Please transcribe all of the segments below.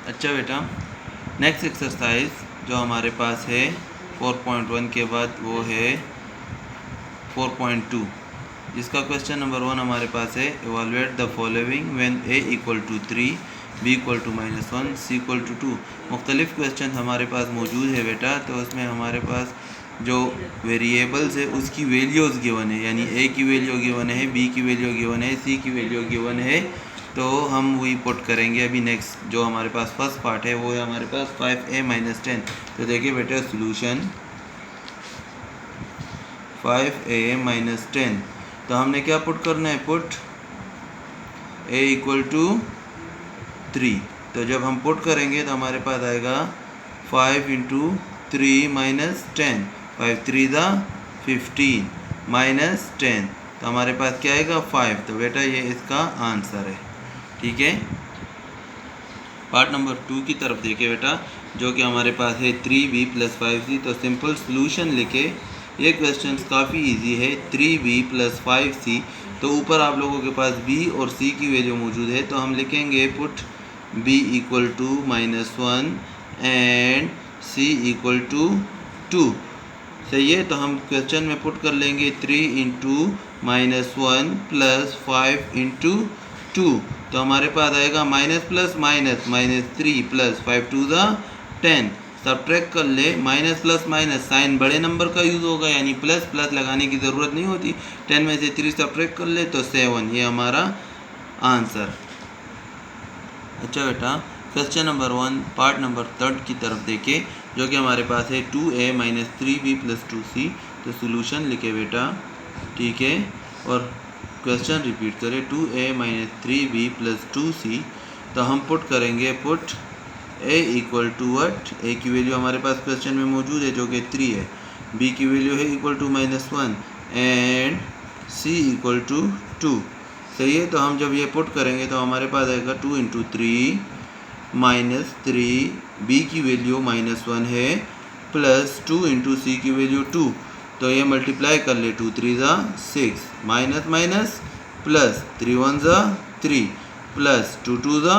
अच्छा बेटा, next exercise जो हमारे पास है 4.1 के बाद वो है 4.2, जिसका क्वेश्चन नंबर 1 हमारे पास है evaluate the following when a equal to 3, b equal to -1, c equal to 2। मुख्तलिफ क्वेश्चन हमारे पास मौजूद है बेटा, तो उसमें हमारे पास जो वेरिएबल्स है उसकी वैल्यूज़ गिवन है, यानी a की वैल्यू गिवन है, b की वैल्यू गिवन है, c की वैल्यू गिवन है, तो हम वही पुट करेंगे। अभी नेक्स्ट जो हमारे पास फर्स्ट पार्ट है वो है हमारे पास 5a - 10। तो देखिए बेटा सोल्यूशन 5a - 10, तो हमने क्या पुट करना है, पुट a इक्वल टू 3। तो जब हम पुट करेंगे तो हमारे पास आएगा 5 इंटू 3 माइनस 10, 5 3 दा 15 माइनस 10, तो हमारे पास क्या आएगा 5। तो बेटा ये इसका आंसर है, ठीक है। पार्ट नंबर 2 की तरफ देखिए बेटा, जो कि हमारे पास है 3b + 5c। तो सिंपल सोल्यूशन लिखे, ये क्वेश्चन काफ़ी इजी है। 3b + 5c, तो ऊपर आप लोगों के पास b और c की वैल्यू मौजूद है, तो हम लिखेंगे put b equal to -1 and c equal to 2। सही है, तो हम क्वेश्चन में पुट कर लेंगे 3 इंटू -1 प्लस 5 इंटू 2, तो हमारे पास आएगा minus plus minus -3 plus 5 to the 10। Subtract कर ले, माइनस प्लस माइनस साइन बड़े नंबर का यूज़ होगा, यानी प्लस प्लस लगाने की ज़रूरत नहीं होती। 10 में से 3 सब्ट्रैक्ट कर ले तो 7, ये हमारा आंसर। अच्छा बेटा, क्वेश्चन नंबर 1 पार्ट नंबर 3 की तरफ देखें, जो कि हमारे पास है 2a - 3b + 2c। तो सोल्यूशन लिखे बेटा, ठीक है, और क्वेश्चन रिपीट करें 2a - 3b + 2c। तो हम पुट करेंगे, put a equal to what, a की वैल्यू हमारे पास क्वेश्चन में मौजूद है जो कि 3 है, b की वैल्यू है equal to -1 and c equal to 2। सही है, तो हम जब ये पुट करेंगे तो हमारे पास आएगा 2 इंटू 3 -3, b की वैल्यू -1 है, प्लस 2 इंटू सी की वैल्यू 2, तो ये मल्टीप्लाई कर ले, 2 3 ज़ा 6, माइनस माइनस प्लस, 3 1 ज़ा 3 प्लस 2 2 ज़ा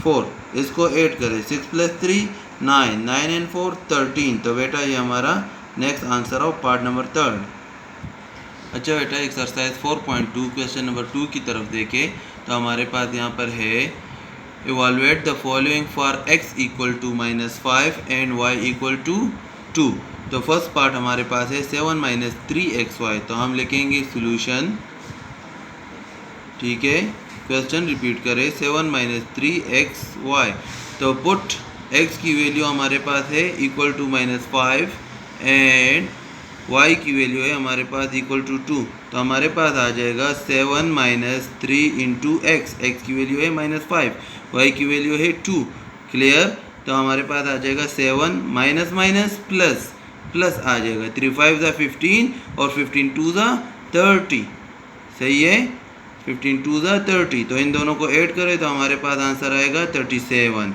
4, इसको ऐड करें, 6 + 3 9, 9 एंड 4 13। तो बेटा ये हमारा next answer of part number 3। अच्छा बेटा, एक्सरसाइज 4.2 क्वेश्चन नंबर 2 की तरफ देखें, तो हमारे पास यहाँ पर है evaluate the following for x equal to -5 and y equal to 2। तो फर्स्ट पार्ट हमारे पास है 7 - 3xy, तो हम लिखेंगे सोल्यूशन, ठीक है। क्वेश्चन रिपीट करें, 7 - 3xy, तो पुट x की वैल्यू हमारे पास है इक्वल टू -5 एंड y की वैल्यू है हमारे पास इक्वल टू 2, तो हमारे पास आ जाएगा 7 - 3 इंटू x की वैल्यू है -5, y की वैल्यू है 2, क्लियर। तो हमारे पास आ जाएगा 7 माइनस माइनस प्लस प्लस आ जाएगा, 3 5 ज़ा 15 और 15 2 ज़ा 30। सही है, 15 2 ज़ा 30, तो इन दोनों को ऐड करें तो हमारे पास आंसर आएगा 37।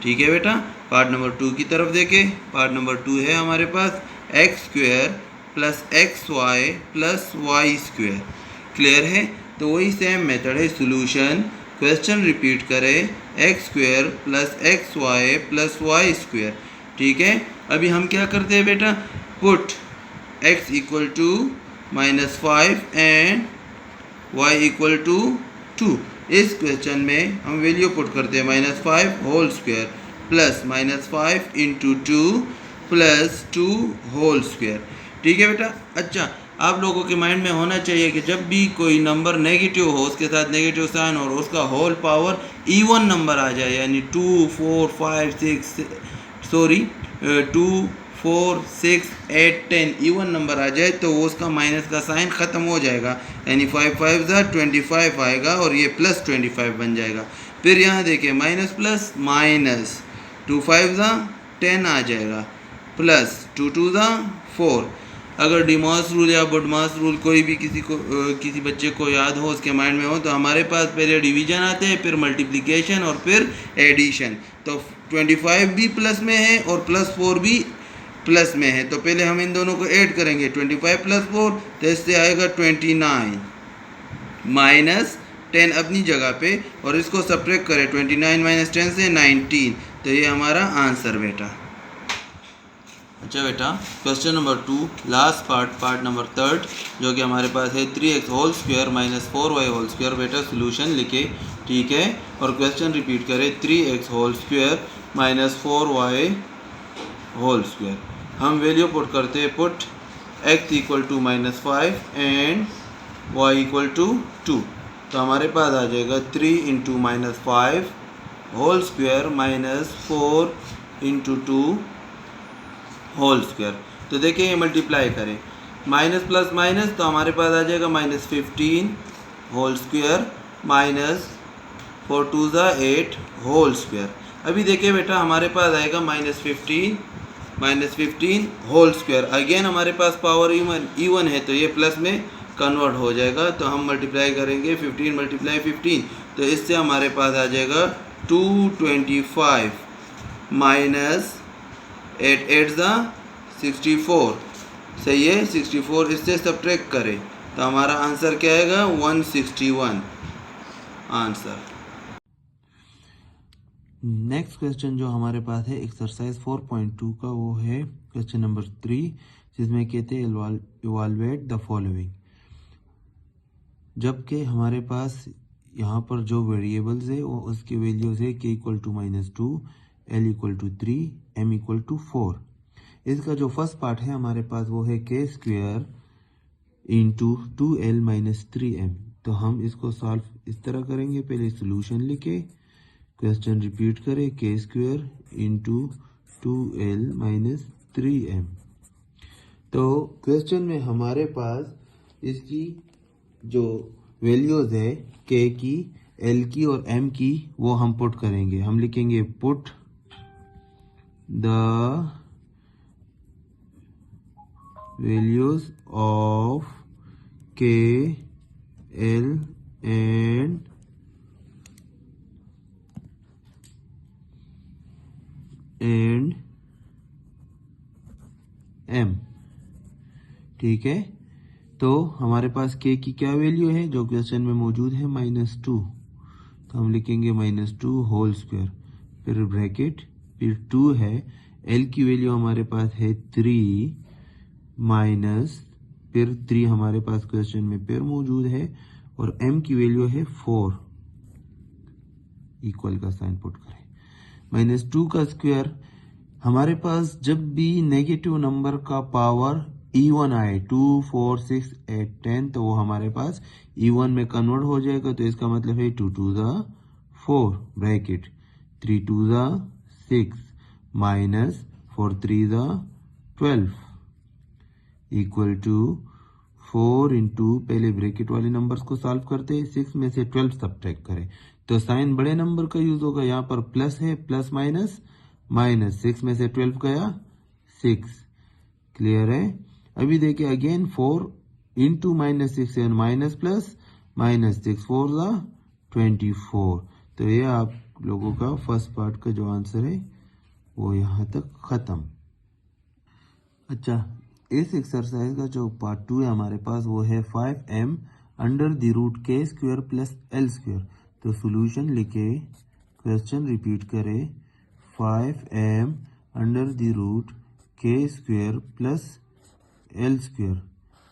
ठीक है बेटा, पार्ट नंबर 2 की तरफ देखें। पार्ट नंबर 2 है हमारे पास x² + xy + y²। क्लियर है, तो वही सेम मेथड है, सोल्यूशन, क्वेश्चन रिपीट करें, x² + xy + y²। ठीक है, अभी हम क्या करते हैं बेटा, put x equal to -5 and y equal to 2। इस क्वेश्चन में हम वैल्यू पुट करते हैं, -5 whole square plus -5 into 2 plus 2 whole square. ठीक है बेटा। अच्छा, आप लोगों के माइंड में होना चाहिए कि जब भी कोई नंबर नेगेटिव हो, उसके साथ नेगेटिव साइन और उसका होल पावर इवन नंबर आ जाए, यानी 2 4 5 6 2 4 6 8 10 इवन नंबर आ जाए, तो उसका माइनस का साइन ख़त्म हो जाएगा, यानी 5 5 ज़ा 25 आएगा और ये प्लस 25 बन जाएगा। फिर यहाँ देखिए, माइनस प्लस माइनस, 2 5 ज़ा 10 आ जाएगा, प्लस 2 2 ज़ा 4। अगर डिमॉस रूल या बुडमास रूल कोई भी किसी बच्चे को याद हो, उसके माइंड में हो, तो हमारे पास पहले डिवीजन आते हैं, फिर मल्टीप्लिकेशन और फिर एडिशन। तो 25 भी प्लस में है और +4 भी प्लस में है, तो पहले हम इन दोनों को ऐड करेंगे, 25 + 4, तो इससे आएगा 29 माइनस 10 अपनी जगह पे, और इसको सब्ट्रैक्ट करें 29 माइनस 10 से 19, तो ये हमारा आंसर बेटा। अच्छा बेटा, question number 2 last part number 3 जो कि हमारे पास है 3x whole square minus 4y whole square. बेटा सोल्यूशन लिखे, ठीक है, और क्वेश्चन रिपीट करें 3x whole square minus 4y whole square. हम वैल्यू पुट करते हैं, put x equal to -5 and y equal to 2, तो हमारे पास आ जाएगा 3 into -5 whole square minus 4 into 2 whole square. तो देखिए ये मल्टीप्लाई करें, माइनस प्लस माइनस, तो हमारे पास आ जाएगा -15 whole square minus 4 2 8 whole square. अभी देखिए बेटा हमारे पास आएगा -15 होल स्क्वायर। अगेन हमारे पास पावर इवन है तो ये प्लस में कन्वर्ट हो जाएगा, तो हम मल्टीप्लाई करेंगे 15 मल्टीप्लाई 15, तो इससे हमारे पास आ जाएगा 225 माइनस 8 8 64, सही है 64, इससे सब्ट्रैक्ट करें तो हमारा आंसर क्या आएगा 161 आंसर। नेक्स्ट क्वेश्चन जो हमारे पास है एक्सरसाइज 4.2 का, वो है क्वेश्चन नंबर 3, जिसमें कहते हैं इवालुएट द फॉलोइंग। जबकि हमारे पास यहाँ पर जो वेरिएबल्स है वो उसकी वैल्यूज है k equal to -2, l equal to 3, m equal to 4। इसका जो फर्स्ट पार्ट है हमारे पास वो है k square into 2l minus 3m। तो हम इसको सॉल्व इस तरह करेंगे, पहले सोल्यूशन लिखे, क्वेश्चन रिपीट करें, k square into 2l minus 3m। तो क्वेश्चन में हमारे पास इसकी जो वैल्यूज है k की, l की और m की, वो हम पुट करेंगे। हम लिखेंगे put the values of k, l and m, ठीक है। तो हमारे पास k की क्या वैल्यू है जो क्वेश्चन में मौजूद है -2, तो हम लिखेंगे -2 होल स्क्वायर, फिर ब्रैकेट, फिर 2 है, l की वैल्यू हमारे पास है 3 माइनस, फिर 3 हमारे पास क्वेश्चन में फिर मौजूद है, और m की वैल्यू है 4, इक्वल का साइन पुट करें। -2 का स्क्वायर, हमारे पास जब भी नेगेटिव नंबर का पावर इवन आए 2 4 6 8 10, तो वो हमारे पास इवन में कन्वर्ट हो जाएगा। तो इसका मतलब है 2 2 4 bracket, 3 2 6 minus 4 3 12 equal to 4 into, पहले ब्रैकेट वाले नंबर्स को सॉल्व करते हैं, 6 में से 12 सब्ट्रैक्ट करें तो साइन बड़े नंबर का यूज होगा। यहाँ पर प्लस है, प्लस माइनस माइनस, 6 में से 12 गया 6, क्लियर है। अभी देखिए again 4 into -6 and minus plus minus 6 4 24। तो ये आप लोगों का फर्स्ट पार्ट का जो आंसर है वो यहाँ तक खत्म। अच्छा, इस एक्सरसाइज का जो पार्ट 2 है हमारे पास, वो है 5m under the root k square plus l square. तो सोल्यूशन लिखे, क्वेश्चन रिपीट करें, 5m under the root k square plus l square.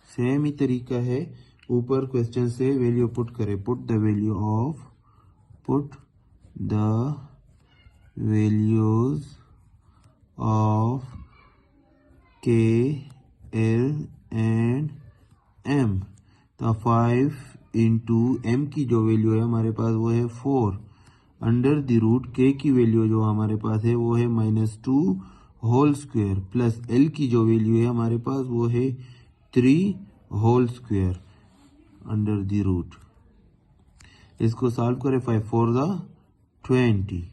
Same ही तरीका है, ऊपर क्वेश्चन से वैल्यू पुट करें, put the values of k, l and m। तो 5 इंटू m की जो वैल्यू है हमारे पास वो है 4, अंडर द रूट k की वैल्यू जो हमारे पास है वो है -2 होल स्क्वायर, प्लस l की जो वैल्यू है हमारे पास वो है 3 whole square under the root. इसको सॉल्व करें, 5 4 20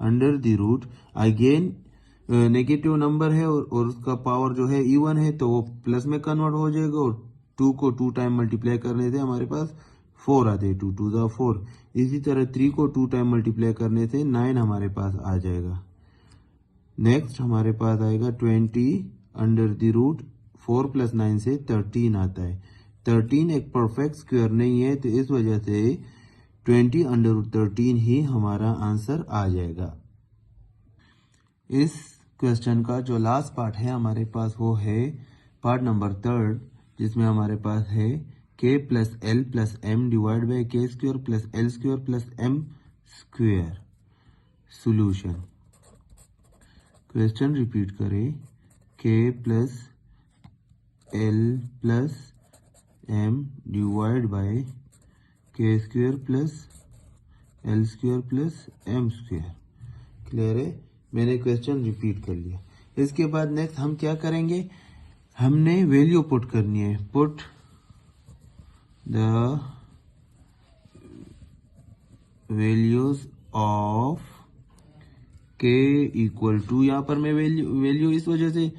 under the root. Again negative number है और उसका पावर जो है इवन है, तो वो प्लस में कन्वर्ट हो जाएगा, और 2 को 2 टाइम मल्टीप्लाई करने से हमारे पास 4 आते हैं, 2 2 4। इसी तरह 3 को 2 टाइम मल्टीप्लाई करने से 9 हमारे पास आ जाएगा। नेक्स्ट हमारे पास आएगा 20 अंडर द रूट, 4 प्लस 9 से 13 आता है। 13 एक परफेक्ट स्क्वायर नहीं है, तो इस वजह से 20/13 ही हमारा आंसर आ जाएगा। इस क्वेश्चन का जो लास्ट पार्ट है हमारे पास वो है पार्ट नंबर 3, जिसमें हमारे पास है k + l + m / k² + l² + m²। Solution. Question repeat करें, k + l + m / k² + l² + m²। Clear है? मैंने क्वेश्चन रिपीट कर लिया। इसके बाद नेक्स्ट हम क्या करेंगे, हमने वैल्यू पुट करनी है। Put the values of k = यहाँ पर मैं वैल्यू इस वजह से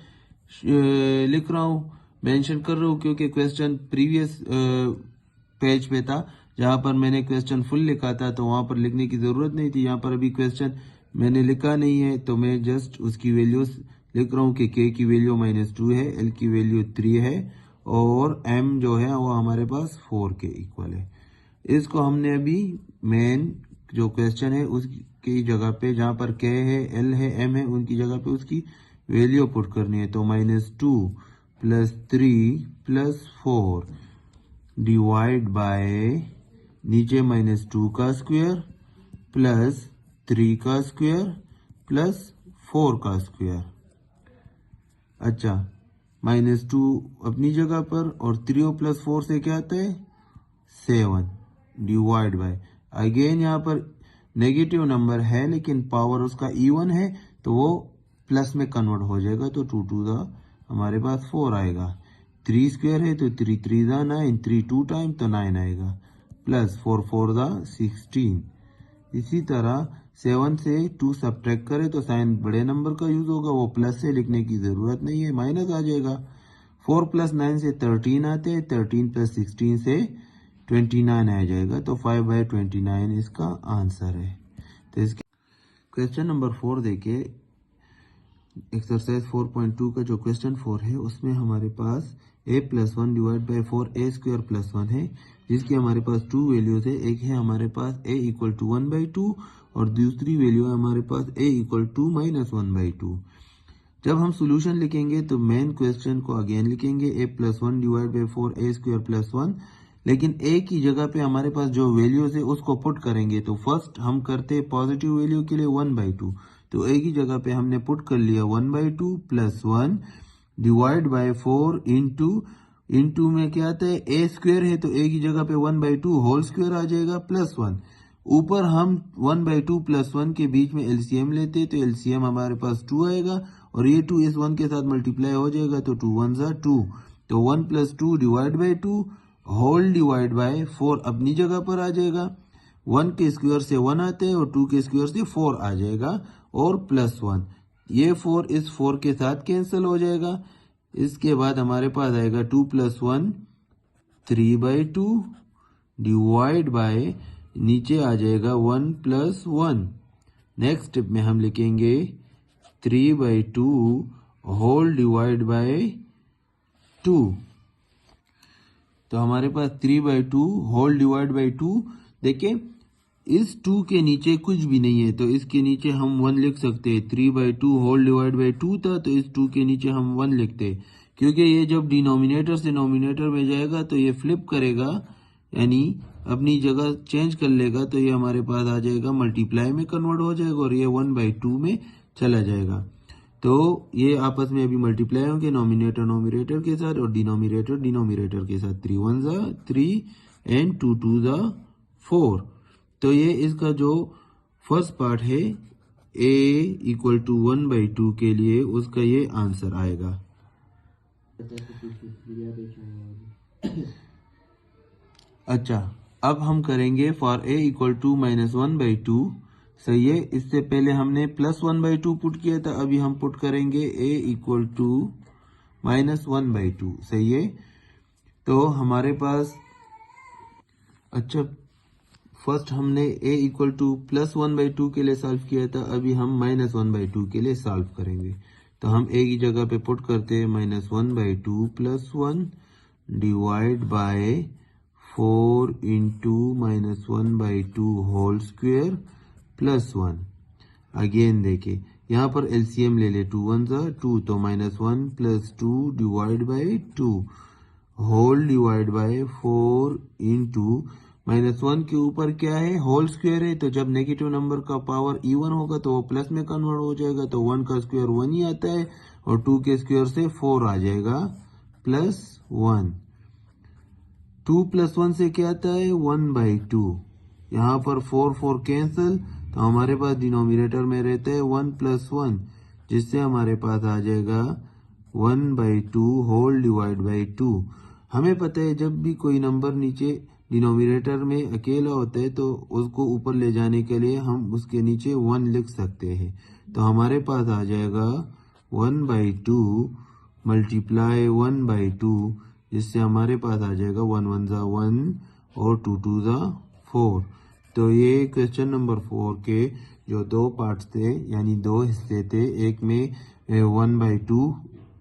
लिख रहा हूँ, मेंशन कर रहा हूँ, क्योंकि क्वेश्चन प्रीवियस पेज पे था जहाँ पर मैंने क्वेश्चन फुल लिखा था, तो वहाँ पर लिखने की ज़रूरत नहीं थी। यहाँ पर अभी क्वेश्चन मैंने लिखा नहीं है, तो मैं जस्ट उसकी वैल्यूज लिख रहा हूँ कि k की वैल्यू -2 है, l की वैल्यू 3 है और m जो है वो हमारे पास 4 के इक्वल है। इसको हमने अभी मेन जो क्वेश्चन है उसकी जगह पे, जहाँ पर k है, l है, m है, उनकी जगह पे उसकी वैल्यू पुट करनी है। तो -2 + 3 + 4 डिवाइड बाय नीचे -2 का स्क्वायर + 3 का स्क्वायर + 4 का स्क्वायर। अच्छा, -2 अपनी जगह पर और 3 + 4 से क्या आता है 7 डिवाइड बाय, अगेन यहाँ पर नेगेटिव नंबर है लेकिन पावर उसका इवन है तो वो प्लस में कन्वर्ट हो जाएगा, तो 2 2 दा हमारे पास 4 आएगा। 3 स्क्वायर है तो 3 3 दा 9, 3 2 टाइम तो 9 आएगा, प्लस 4 4 दा 16। इसी तरह 7 से 2 सब्ट्रैक्ट करें तो साइन बड़े नंबर का यूज होगा, वो प्लस से लिखने की जरूरत नहीं है, माइनस आ जाएगा। 4 + 9 से 13 आते हैं, 13 + 16 से 29 आ जाएगा, तो 5/29 इसका आंसर है। तो इसके क्वेश्चन नंबर 4 देखिए, एक्सरसाइज 4.2 का जो क्वेश्चन 4 है उसमें हमारे पास a + 1 / 4a² + 1 है, जिसकी हमारे पास 2 वैल्यूज है। एक है हमारे पास a = 1/2 और दूसरी वैल्यू है हमारे पास a = -1/2। जब हम सॉल्यूशन लिखेंगे तो मेन क्वेश्चन को अगेन लिखेंगे a + 1 / 4a² + 1, लेकिन a की जगह पे हमारे पास जो वैल्यूज है उसको पुट करेंगे। तो फर्स्ट हम करते हैं पॉजिटिव वैल्यू के लिए 1/2, तो a की जगह पे हमने पुट कर लिया 1/2 + 1 डिवाइड बाय 4 इंटू में क्या आता है a² है तो a की जगह पे 1/2 होल स्क्वायर आ जाएगा +1। ऊपर हम 1/2 + 1 के बीच में एलसीएम लेते हैं, तो एलसीएम हमारे पास 2 आएगा और ये 2 इस 1 के साथ मल्टीप्लाई हो जाएगा, तो 2 1 = 2, तो 1 + 2 divide by 2 whole divide by 4 अपनी जगह पर आ जाएगा। 1 के स्क्वायर से 1 आते हैं और 2 के स्क्वायर से 4 आ जाएगा और +1, ये 4 इस 4 के साथ कैंसिल हो जाएगा। इसके बाद हमारे पास आएगा 2 + 1 3/2 डिवाइड बाय नीचे आ जाएगा 1 + 1। नेक्स्ट स्टेप में हम लिखेंगे 3/2 होल डिवाइड बाय 2, तो हमारे पास 3/2 होल डिवाइड बाय 2। देखिए इस 2 के नीचे कुछ भी नहीं है, तो इसके नीचे हम 1 लिख सकते हैं। 3/2 होल डिवाइड बाय 2 था, तो इस 2 के नीचे हम 1 लिखते हैं, क्योंकि ये जब डिनोमिनेटर से नोमिनेटर में जाएगा तो ये फ्लिप करेगा, यानी अपनी जगह चेंज कर लेगा, तो ये हमारे पास आ जाएगा मल्टीप्लाई में कन्वर्ट हो जाएगा और ये 1/2 में चला जाएगा। तो ये आपस में अभी मल्टीप्लाई होंगे, नोमिनेटर नोमिनेटर के साथ और डिनोमिनेटर डिनोमिनेटर के साथ। 3 1 = 3 एंड 2 2 = 4। तो ये इसका जो फर्स्ट पार्ट है a = 1/2 के लिए उसका ये आंसर आएगा। अच्छा, अब हम करेंगे फॉर a = -1/2। सही है, इससे पहले हमने +1/2 पुट किया था, अभी हम पुट करेंगे a = -1/2। सही है, तो हमारे पास अच्छा फर्स्ट हमने a = +1/2 के लिए सॉल्व किया था, अभी हम -1/2 के लिए सॉल्व करेंगे। तो हम a की जगह पे पुट करते हैं -1/2 + 1 divide by 4 into -1/2 whole square plus 1। Again देखिए यहाँ पर एलसीएम ले ले, 2 1 2, तो -1 plus 2 divide by 2 whole divide by 4 into -1 के ऊपर क्या है, होल स्क्वायर है, तो जब नेगेटिव नंबर का पावर इवन होगा तो वो प्लस में कन्वर्ट हो जाएगा, तो 1 का स्क्वायर 1 ही आता है और 2 के स्क्वायर से 4 आ जाएगा प्लस 1। 2 प्लस 1 से क्या आता है, 1/2। यहाँ पर 4 4 कैंसिल, तो हमारे पास डिनोमिनेटर में रहता है 1 प्लस 1, जिससे हमारे पास आ जाएगा 1/2 होल डिवाइड बाई 2। हमें पता है जब भी कोई नंबर नीचे डिनोमिनेटर में अकेला होता है तो उसको ऊपर ले जाने के लिए हम उसके नीचे 1 लिख सकते हैं, तो हमारे पास आ जाएगा 1/2 मल्टीप्लाई 1/2, जिससे हमारे पास आ जाएगा 1 1 1 और 2 2 4। तो ये क्वेश्चन नंबर 4 के जो दो पार्ट्स थे यानी दो हिस्से थे, एक में 1/2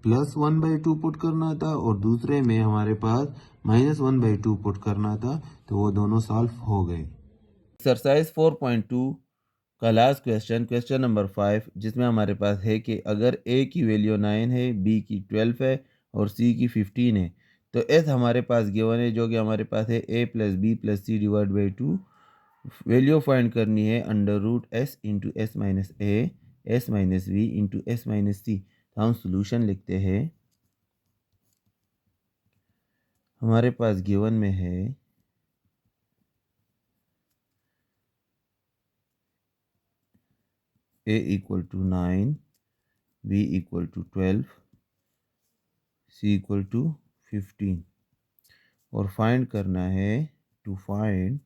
प्लस 1/2 पुट करना था और दूसरे में हमारे पास -1/2 पुट करना था, तो वो दोनों सॉल्व हो गए। एक्सरसाइज 4.2 का लास्ट क्वेश्चन नंबर 5, जिसमें हमारे पास है कि अगर ए की वैल्यू 9 है, बी की 12 है और सी की 15 है, तो एस हमारे पास गिवन है जो कि हमारे पास है a plus B plus C divide by 2। Value find करनी है under root S into S minus A S minus B into S minus C. तो हम सोल्यूशन लिखते हैं। हमारे पास गिवन में है a equal to 9, b equal to 12, c equal to 15 और फाइंड करना है to find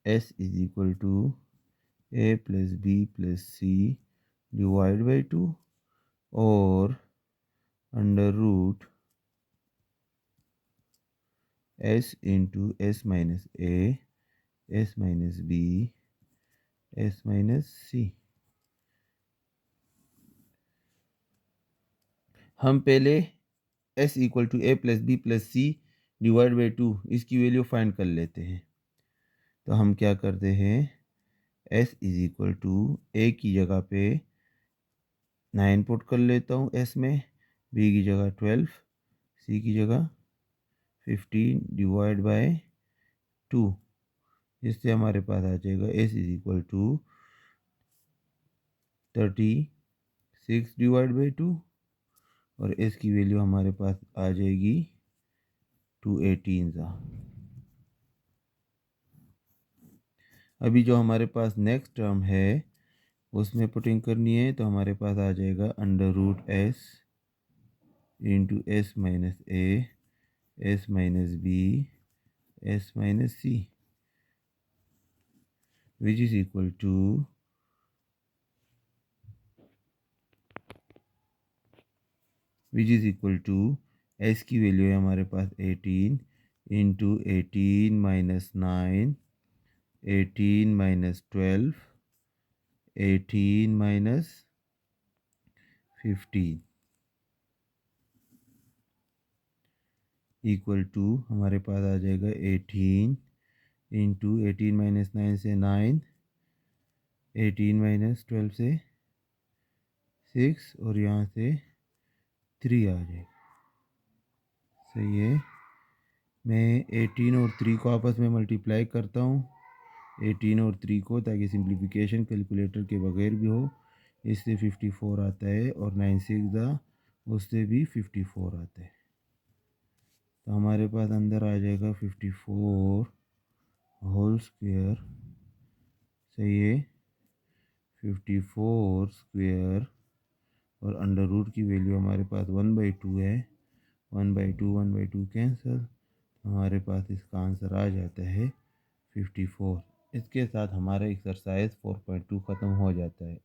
s is equal to a plus B plus C divide by 2 और under root s into S minus A S minus B S minus C. हम पहले s equal to A plus B plus C divide by 2 इसकी value find कर लेते हैं। तो हम क्या करते हैं, s इज इक्वल टू ए की जगह पे 9 पुट कर लेता हूँ s में, b की जगह 12, c की जगह 15 डिवाइड बाय 2, जिससे हमारे पास आ जाएगा s is equal to 36 divide by 2 और s की वैल्यू हमारे पास आ जाएगी 218। अभी जो हमारे पास नेक्स्ट टर्म है उसमें पुटिंग करनी है, तो हमारे पास आ जाएगा under root S into S minus A S minus B S minus c which is equal to s की वैल्यू है हमारे पास 18 into 18 minus 9 18 minus 12 18 minus 15 equal to हमारे पास आ जाएगा 18 इंटू 18 माइनस 9 से 9 18 माइनस 12 से 6 और यहाँ से 3 आ जाएगा। सही है। मैं 18 और 3 को आपस में मल्टीप्लाई करता हूँ, 18 और 3 को, ताकि सिंप्लीफिकेशन कैलकुलेटर के बगैर भी हो। इससे 54 आता है और 9 6 उससे भी 54 आता है। तो हमारे पास अंदर आ जाएगा 54 होल स्क्वायर। सही है। 54 स्क्वायर और अंडर रूट की वैल्यू हमारे पास 1/2 है। 1/2 कैंसिल, हमारे पास इसका आंसर आ जाता है 54। इसके साथ हमारा एक्सरसाइज 4.2 ख़त्म हो जाता है।